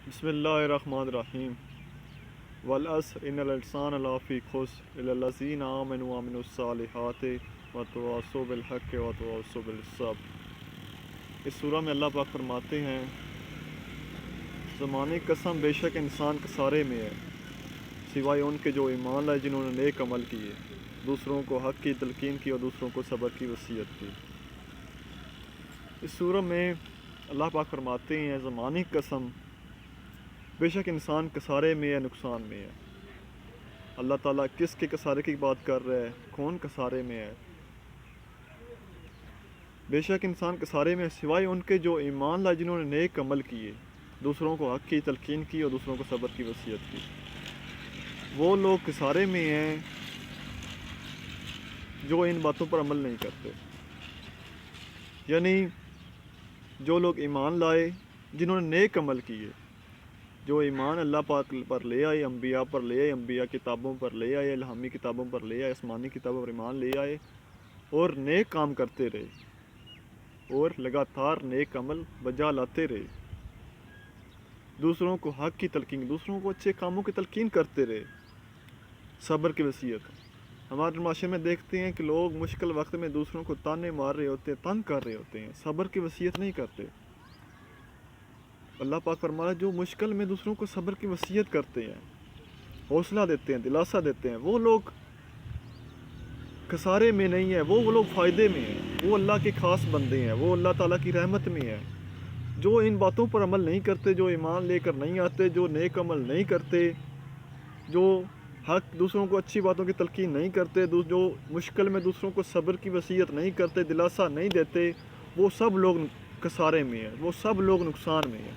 بسم اللہ الرحمن الرحیم والعصر ان الانسان لفی خسر الا الذین آمنوا وعملوا الصالحات وتواصوا بالحق وتواصوا بالصبر۔ اس سورہ میں اللہ پاک فرماتے ہیں زمانے قسم بے شک انسان کسارے میں ہے سوائے ان کے جو ایمان لائے جنہوں نے نیک عمل کیے، دوسروں کو حق کی تلقین کی اور دوسروں کو صبر کی وصیت کی۔ اس سورہ میں اللہ پاک فرماتے ہیں زمانے قسم بے شک انسان کسارے میں ہے، نقصان میں ہے۔ اللہ تعالیٰ کس کے کسارے کی بات کر رہا ہے؟ کون کسارے میں ہے؟ بے شک انسان کسارے میں ہے سوائے ان کے جو ایمان لائے جنہوں نے نیک عمل کیے، دوسروں کو حق کی تلقین کی اور دوسروں کو صبر کی وصیت کی۔ وہ لوگ کسارے میں ہیں جو ان باتوں پر عمل نہیں کرتے، یعنی جو لوگ ایمان لائے جنہوں نے نیک عمل کیے، جو ایمان اللہ پاک پر لے آئے، انبیاء پر لے آئے، انبیاء کتابوں پر لے آئے، الہامی کتابوں پر لے آئے، آسمانی کتابوں پر ایمان لے آئے اور نیک کام کرتے رہے اور لگاتار نیک عمل بجا لاتے رہے، دوسروں کو حق کی تلقین، دوسروں کو اچھے کاموں کی تلقین کرتے رہے، صبر کی وصیت۔ ہمارے معاشرے میں دیکھتے ہیں کہ لوگ مشکل وقت میں دوسروں کو تانے مار رہے ہوتے ہیں، تنگ کر رہے ہوتے ہیں، صبر کی وصیت نہیں کرتے۔ اللہ پاک فرمایا جو مشکل میں دوسروں کو صبر کی وصیت کرتے ہیں، حوصلہ دیتے ہیں، دلاسا دیتے ہیں، وہ لوگ خسارے میں نہیں ہیں، وہ لوگ فائدے میں ہیں، وہ اللہ کے خاص بندے ہیں، وہ اللہ تعالیٰ کی رحمت میں ہیں۔ جو ان باتوں پر عمل نہیں کرتے، جو ایمان لے کر نہیں آتے، جو نیک عمل نہیں کرتے، جو حق دوسروں کو اچھی باتوں کی تلقین نہیں کرتے، جو مشکل میں دوسروں کو صبر کی وصیت نہیں کرتے، دلاسا نہیں دیتے، وہ سب لوگ خسارے میں ہیں، وہ سب لوگ نقصان میں ہیں۔